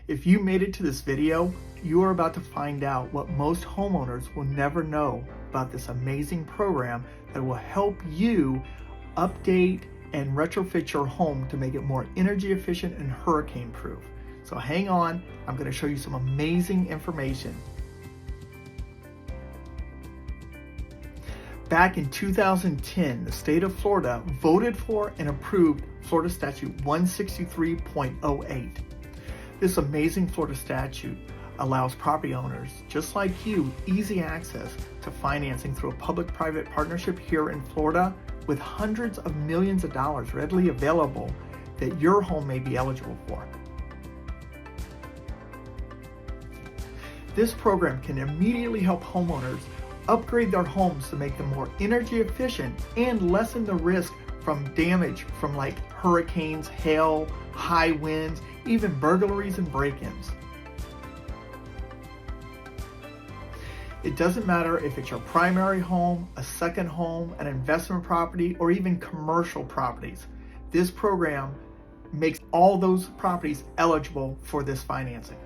If you made it to this video, you are about to find out what most homeowners will never know about this amazing program that will help you update and retrofit your home to make it more energy efficient and hurricane proof. So hang on, I'm going to show you some amazing information. Back in 2010, the state of Florida voted for and approved Florida Statute 163.08. This amazing Florida statute allows property owners, just like you, easy access to financing through a public-private partnership here in Florida with hundreds of millions of dollars readily available that your home may be eligible for. This program can immediately help homeowners upgrade their homes to make them more energy efficient and lessen the risk from damage from like hurricanes, hail, high winds, even burglaries and break-ins. It doesn't matter if it's your primary home, a second home, an investment property, or even commercial properties. This program makes all those properties eligible for this financing.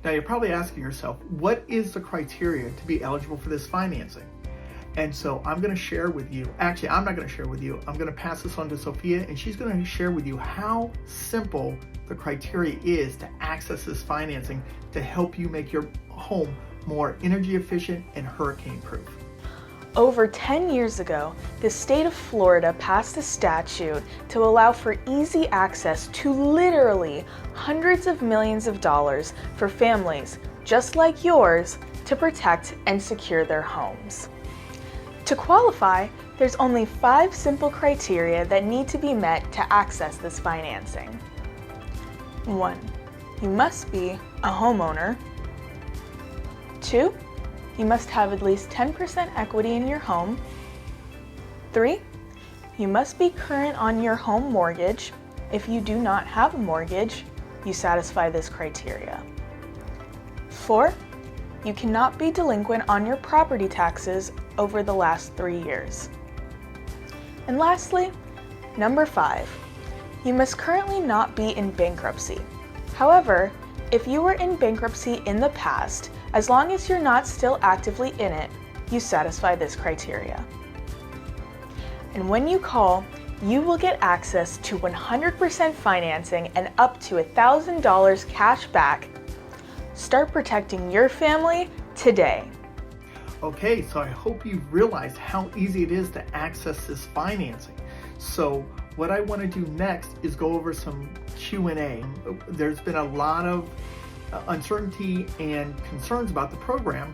Now you're probably asking yourself, what is the criteria to be eligible for this financing? And so I'm going to share with you, actually I'm not going to share with you, I'm going to pass this on to Sophia and she's going to share with you how simple the criteria is to access this financing to help you make your home more energy efficient and hurricane proof. Over 10 years ago, the state of Florida passed a statute to allow for easy access to literally hundreds of millions of dollars for families just like yours to protect and secure their homes. To qualify, there's only 5 simple criteria that need to be met to access this financing. 1. You must be a homeowner. 2. You must have at least 10% equity in your home. 3. You must be current on your home mortgage. If you do not have a mortgage, you satisfy this criteria. 4. You cannot be delinquent on your property taxes over the last 3 years. And lastly, number 5. You must currently not be in bankruptcy. However, if you were in bankruptcy in the past, as long as you're not still actively in it, you satisfy this criteria. And when you call, you will get access to 100% financing and up to $1,000 cash back. Start protecting your family today. Okay, so I hope you've realized how easy it is to access this financing. So what I want to do next is go over some Q&A. There's been a lot of uncertainty and concerns about the program.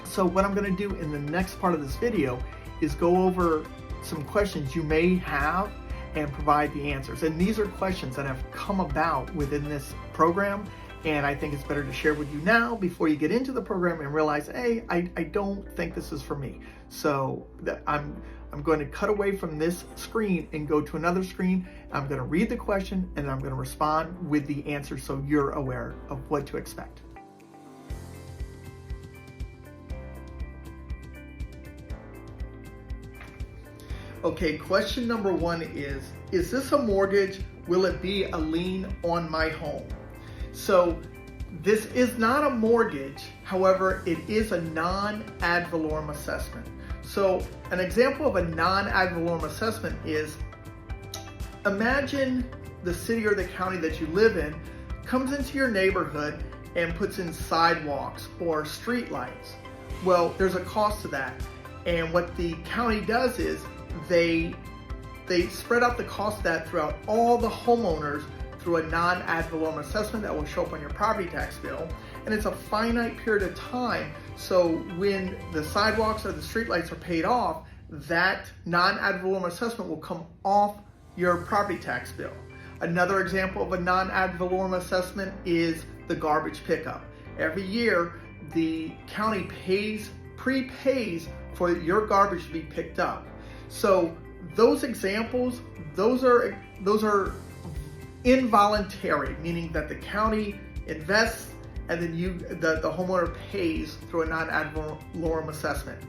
So what I'm going to do in the next part of this video is go over some questions you may have and provide the answers. And these are questions that have come about within this program, and I think it's better to share with you now before you get into the program and realize, hey, I don't think this is for me. So I'm going to cut away from this screen and go to another screen. I'm going to read the question and I'm going to respond with the answer so you're aware of what to expect. Okay, question number 1 is this a mortgage? Will it be a lien on my home? So this is not a mortgage, however, it is a non-ad valorem assessment. So an example of a non-ad valorem assessment is, imagine the city or the county that you live in comes into your neighborhood and puts in sidewalks or street lights. Well, there's a cost to that. And what the county does is they spread out the cost of that throughout all the homeowners through a non-ad valorem assessment that will show up on your property tax bill. And it's a finite period of time. So when the sidewalks or the streetlights are paid off, that non-ad valorem assessment will come off your property tax bill. Another example of a non-ad valorem assessment is the garbage pickup. Every year, the county prepays for your garbage to be picked up. So those examples, those are involuntary, meaning that the county invests and then the homeowner pays through a non-ad valorem assessment.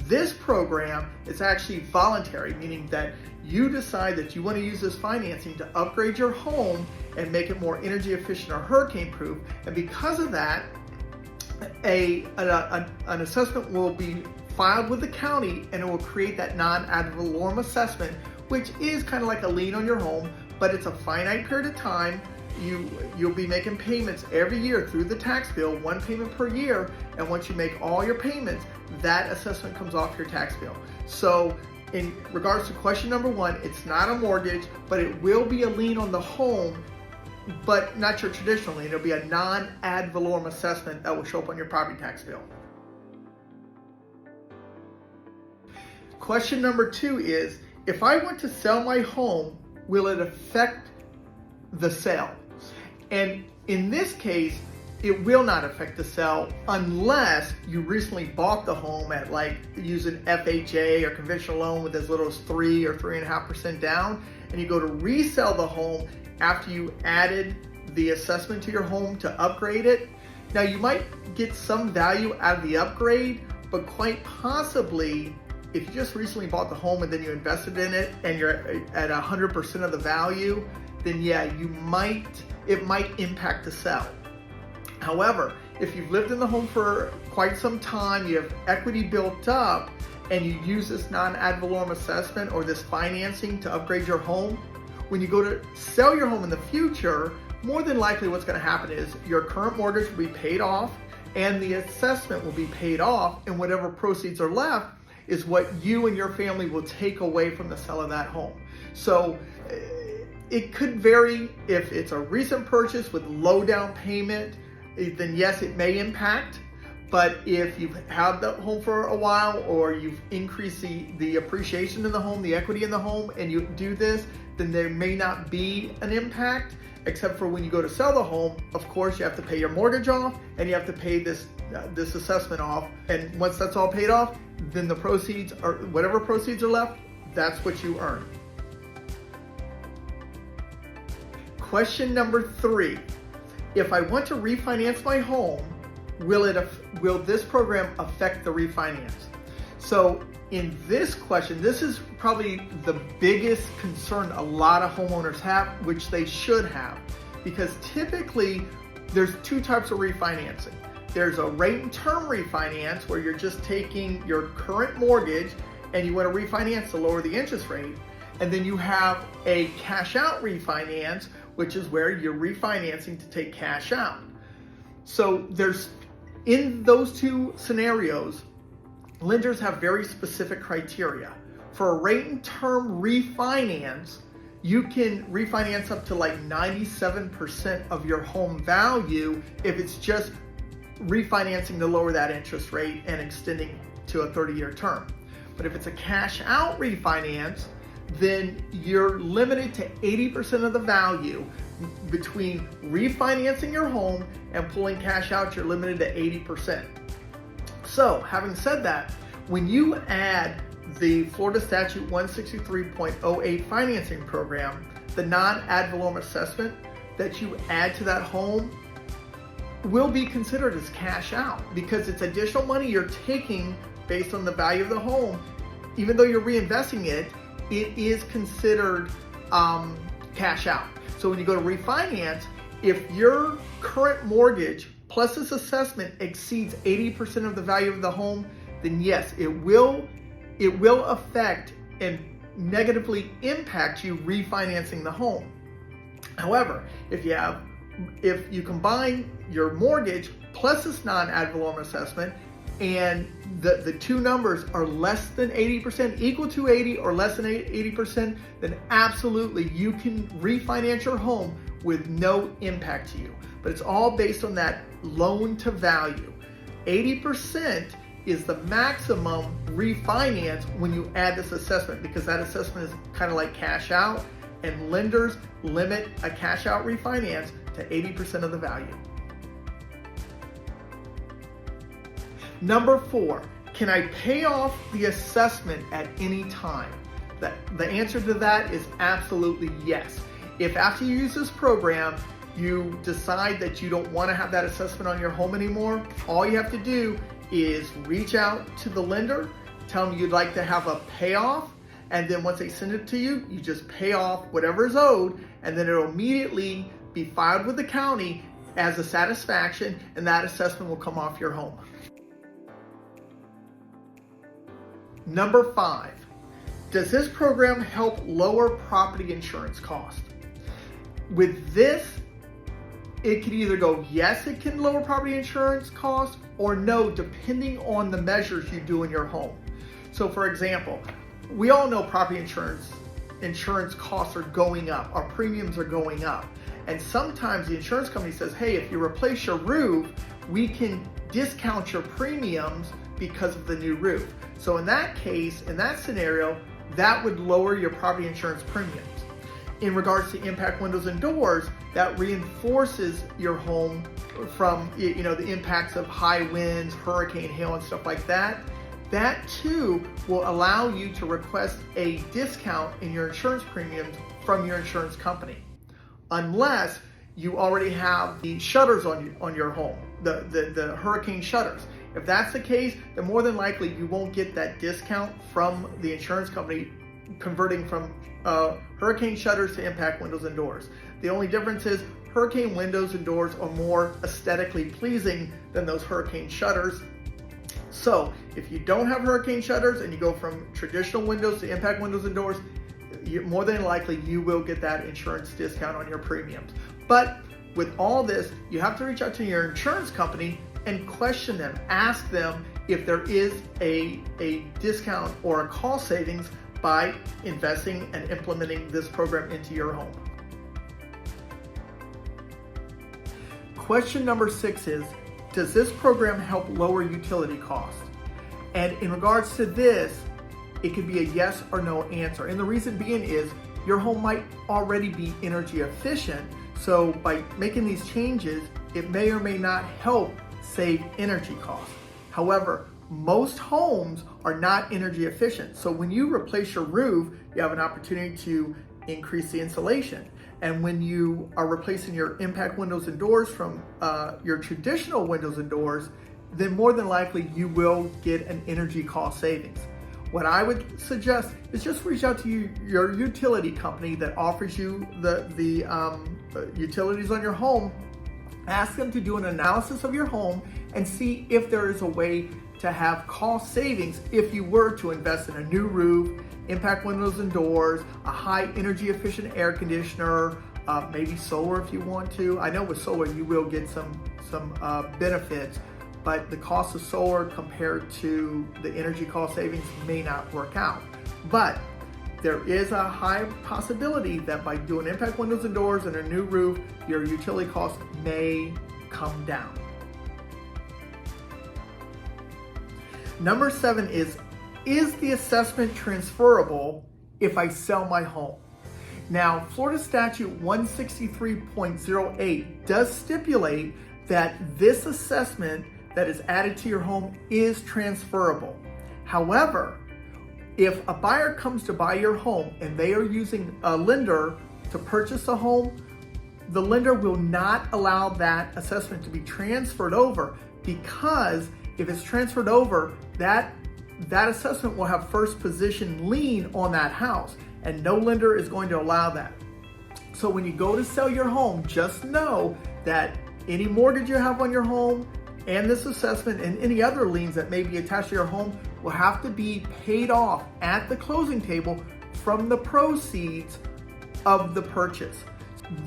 This program is actually voluntary, meaning that you decide that you want to use this financing to upgrade your home and make it more energy efficient or hurricane proof. And because of that, an assessment will be filed with the county, and it will create that non-ad valorem assessment, which is kind of like a lien on your home, but it's a finite period of time. You'll be making payments every year through the tax bill, one payment per year, and once you make all your payments, that assessment comes off your tax bill. So in regards to question number one, it's not a mortgage, but it will be a lien on the home, but not your traditional lien. It'll be a non-ad valorem assessment that will show up on your property tax bill. Question number two is, if I want to sell my home, will it affect the sale? And in this case, it will not affect the sale unless you recently bought the home at like using FHA or conventional loan with as little as 3 or 3.5% down, and you go to resell the home after you added the assessment to your home to upgrade it. Now you might get some value out of the upgrade, but quite possibly if you just recently bought the home and then you invested in it and you're at 100% of the value, then yeah, it might impact the sale. However, if you've lived in the home for quite some time, you have equity built up, and you use this non-ad valorem assessment or this financing to upgrade your home, when you go to sell your home in the future, more than likely what's going to happen is your current mortgage will be paid off and the assessment will be paid off, and whatever proceeds are left is what you and your family will take away from the sale of that home. So it could vary. If it's a recent purchase with low down payment, then yes, it may impact. But if you've had the home for a while, or you've increased the appreciation in the home, the equity in the home, and you do this, then there may not be an impact, except for when you go to sell the home. Of course, you have to pay your mortgage off, and you have to pay this assessment off. And once that's all paid off, then the proceeds, or whatever proceeds are left, that's what you earn. Question number 3. If I want to refinance my home, will this program affect the refinance? So in this question, this is probably the biggest concern a lot of homeowners have, which they should have, because typically there's 2 types of refinancing. There's a rate and term refinance, where you're just taking your current mortgage and you want to refinance to lower the interest rate. And then you have a cash out refinance, which is where you're refinancing to take cash out. So in those 2 scenarios, lenders have very specific criteria. For a rate and term refinance, you can refinance up to like 97% of your home value if it's just refinancing to lower that interest rate and extending to a 30-year term. But if it's a cash out refinance, then you're limited to 80% of the value. Between refinancing your home and pulling cash out, you're limited to 80%. So having said that, when you add the Florida Statute 163.08 financing program, the non-ad valorem assessment that you add to that home will be considered as cash out, because it's additional money you're taking based on the value of the home. Even though you're reinvesting it, it is considered cash out. So when you go to refinance, if your current mortgage plus this assessment exceeds 80% of the value of the home, then yes, it will affect and negatively impact you refinancing the home. However, if you combine your mortgage plus this non-ad valorem assessment, and the 2 numbers are less than 80%, equal to 80 or less than 80%, then absolutely you can refinance your home with no impact to you. But it's all based on that loan to value. 80% is the maximum refinance when you add this assessment, because that assessment is kind of like cash out, and lenders limit a cash out refinance to 80% of the value. Number 4, can I pay off the assessment at any time? The answer to that is absolutely yes. If after you use this program, you decide that you don't want to have that assessment on your home anymore, all you have to do is reach out to the lender tell them you'd like to have a payoff, and then once they send it to you, you just pay off whatever is owed, and then it'll immediately be filed with the county as a satisfaction, and that assessment will come off your home. Number 5, does this program help lower property insurance costs? With this, it can either go yes, it can lower property insurance costs, or no, depending on the measures you do in your home. So for example, we all know property insurance costs are going up, our premiums are going up. And sometimes the insurance company says, hey, if you replace your roof, we can discount your premiums because of the new roof. So in that case, in that scenario, that would lower your property insurance premiums. In regards to impact windows and doors, that reinforces your home from the impacts of high winds, hurricane, hail, and stuff like that. That too will allow you to request a discount in your insurance premiums from your insurance company, unless you already have the shutters on your home, the hurricane shutters. If that's the case, then more than likely you won't get that discount from the insurance company converting from hurricane shutters to impact windows and doors. The only difference is hurricane windows and doors are more aesthetically pleasing than those hurricane shutters. So if you don't have hurricane shutters and you go from traditional windows to impact windows and doors, more than likely you will get that insurance discount on your premiums. But with all this, you have to reach out to your insurance company and question them. Ask them if there is a discount or a cost savings by investing and implementing this program into your home. Question number 6 is, does this program help lower utility costs? And in regards to this, it could be a yes or no answer. And the reason being is your home might already be energy efficient. So by making these changes, it may or may not help save energy costs. However, most homes are not energy efficient. So when you replace your roof, you have an opportunity to increase the insulation. And when you are replacing your impact windows and doors from your traditional windows and doors, then more than likely you will get an energy cost savings. What I would suggest is just reach out to your utility company that offers you the utilities on your home. Ask them to do an analysis of your home and see if there is a way to have cost savings if you were to invest in a new roof, impact windows and doors, a high energy efficient air conditioner, maybe solar if you want to. I know with solar you will get some benefits, but the cost of solar compared to the energy cost savings may not work out. But there is a high possibility that by doing impact windows and doors and a new roof, your utility costs may come down. Number 7 is the assessment transferable if I sell my home? Now, Florida Statute 163.08 does stipulate that this assessment that is added to your home is transferable. However, if a buyer comes to buy your home and they are using a lender to purchase a home, the lender will not allow that assessment to be transferred over, because if it's transferred over, that assessment will have first position lien on that house, and no lender is going to allow that. So when you go to sell your home, just know that any mortgage you have on your home and this assessment and any other liens that may be attached to your home will have to be paid off at the closing table from the proceeds of the purchase.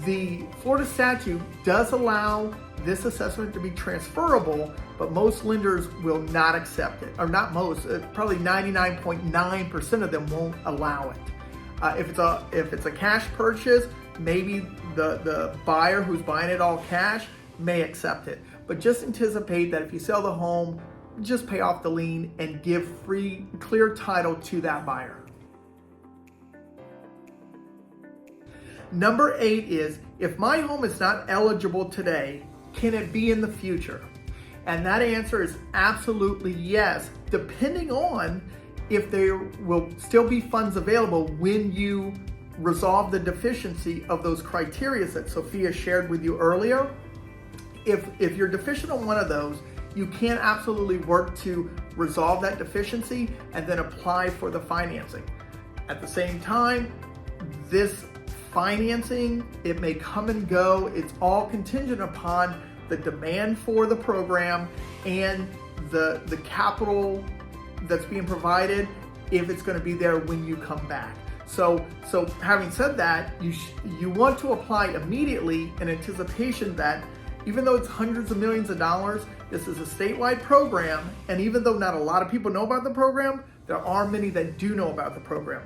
The Florida statute does allow this assessment to be transferable, but most lenders will not accept it. Or not most, probably 99.9% of them won't allow it. If it's a cash purchase, maybe the buyer who's buying it all cash may accept it. But just anticipate that if you sell the home, just pay off the lien and give free, clear title to that buyer. Number 8 is, if my home is not eligible today, can it be in the future? And that answer is absolutely yes, depending on if there will still be funds available when you resolve the deficiency of those criteria that Sophia shared with you earlier. If you're deficient on one of those, you can absolutely work to resolve that deficiency and then apply for the financing. At the same time, this financing, it may come and go. It's all contingent upon the demand for the program and the capital that's being provided, if it's going to be there when you come back. So having said that, you want to apply immediately in anticipation that even though it's hundreds of millions of dollars, this is a statewide program, and even though not a lot of people know about the program, there are many that do know about the program.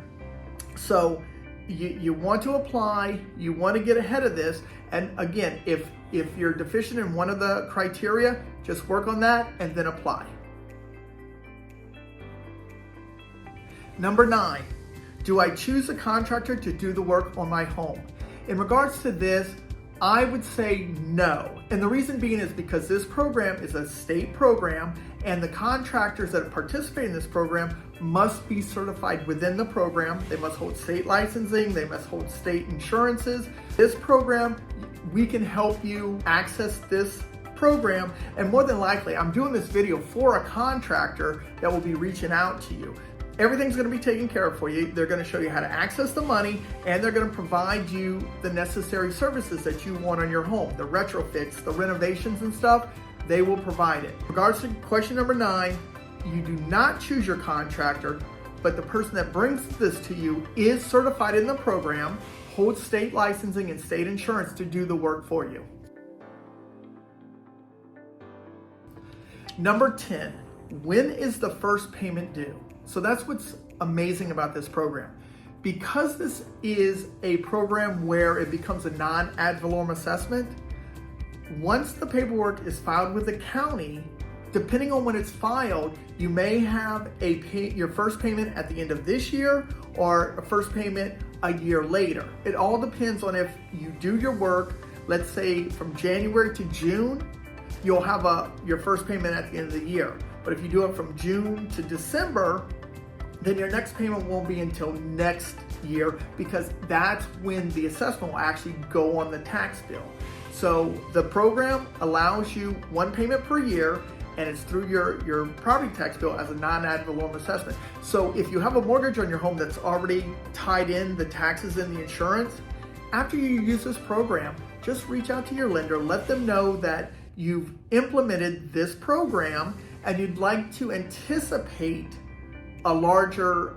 So you want to apply, you want to get ahead of this, and again, if you're deficient in one of the criteria, just work on that and then apply. Number 9, do I choose a contractor to do the work on my home? In regards to this, I would say no. And the reason being is because this program is a state program, and the contractors that participate in this program must be certified within the program. They must hold state licensing, they must hold state insurances. This program, we can help you access this program, and more than likely, I'm doing this video for a contractor that will be reaching out to you. Everything's going to be taken care of for you. They're going to show you how to access the money, and they're going to provide you the necessary services that you want on your home. The retrofits, the renovations and stuff, they will provide it. In regards to question number 9, you do not choose your contractor, but the person that brings this to you is certified in the program, holds state licensing and state insurance to do the work for you. Number 10, when is the first payment due? So that's what's amazing about this program. Because this is a program where it becomes a non-ad valorem assessment, once the paperwork is filed with the county, depending on when it's filed, you may have your first payment at the end of this year or a first payment a year later. It all depends on if you do your work, let's say from January to June, you'll have your first payment at the end of the year. But if you do it from June to December, then your next payment won't be until next year, because that's when the assessment will actually go on the tax bill. So the program allows you one payment per year, and it's through your property tax bill as a non-ad valorem assessment. So if you have a mortgage on your home that's already tied in the taxes and the insurance, after you use this program, just reach out to your lender, let them know that you've implemented this program and you'd like to anticipate a larger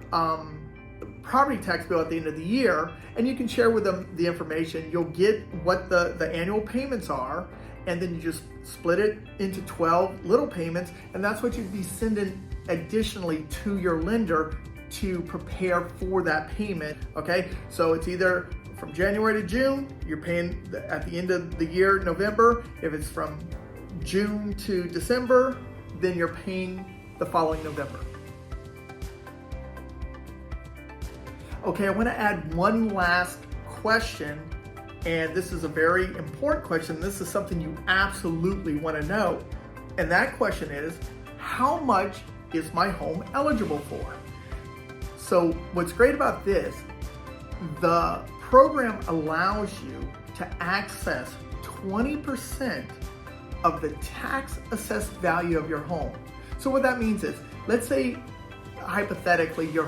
property tax bill at the end of the year, and you can share with them the information. You'll get what the annual payments are, and then you just split it into 12 little payments, and that's what you'd be sending additionally to your lender to prepare for that payment, okay? So it's either from January to June, you're paying at the end of the year, November. If it's from June to December, then you're paying the following November. Okay, I want to add one last question, and this is a very important question. This is something you absolutely want to know, and that question is, how much is my home eligible for? So what's great about this, the program allows you to access 20% of the tax assessed value of your home. So what that means is, let's say hypothetically your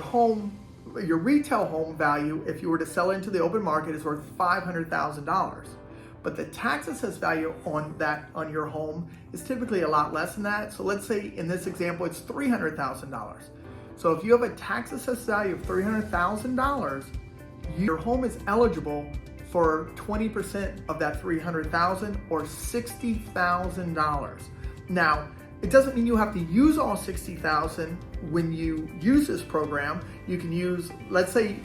retail home value, if you were to sell it into the open market, is worth $500,000. But the tax assessed value on your home is typically a lot less than that. So let's say in this example, it's $300,000. So if you have a tax assessed value of $300,000, your home is eligible for 20% of that $300,000 or $60,000. Now, it doesn't mean you have to use all $60,000 when you use this program. You can use, let's say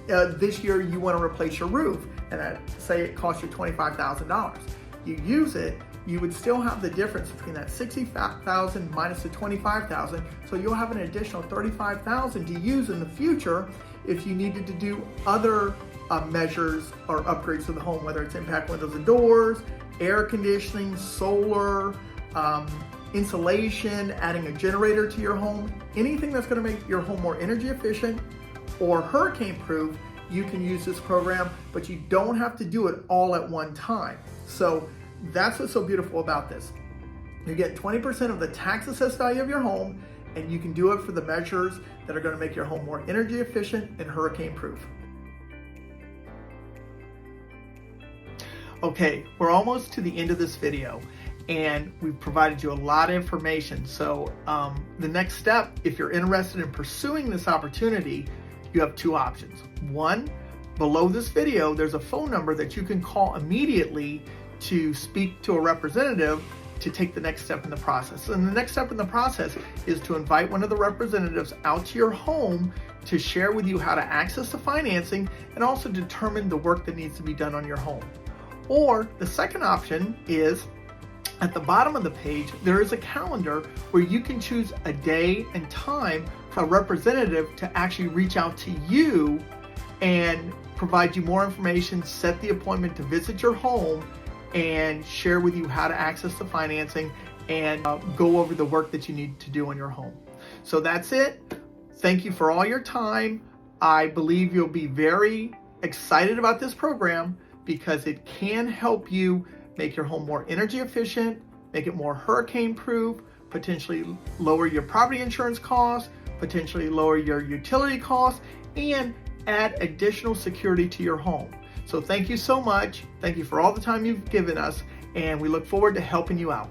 this year you want to replace your roof, and say it costs you $25,000. You use it, you would still have the difference between that $60,000 minus the $25,000, so you'll have an additional $35,000 to use in the future if you needed to do other measures or upgrades to the home, whether it's impact windows and doors, air conditioning, solar, insulation, adding a generator to your home, anything that's going to make your home more energy efficient or hurricane proof, you can use this program, but you don't have to do it all at one time. So that's what's so beautiful about this. You get 20% of the tax assessed value of your home, and you can do it for the measures that are going to make your home more energy efficient and hurricane proof. Okay, we're almost to the end of this video, and we've provided you a lot of information. So the next step, if you're interested in pursuing this opportunity, you have two options. One, below this video, there's a phone number that you can call immediately to speak to a representative to take the next step in the process. And the next step in the process is to invite one of the representatives out to your home to share with you how to access the financing and also determine the work that needs to be done on your home. Or the second option is, at the bottom of the page, there is a calendar where you can choose a day and time for a representative to actually reach out to you and provide you more information, set the appointment to visit your home, and share with you how to access the financing and go over the work that you need to do on your home. So that's it. Thank you for all your time. I believe you'll be very excited about this program because it can help you make your home more energy efficient, make it more hurricane proof, potentially lower your property insurance costs, potentially lower your utility costs, and add additional security to your home. So thank you so much. Thank you for all the time you've given us, and we look forward to helping you out.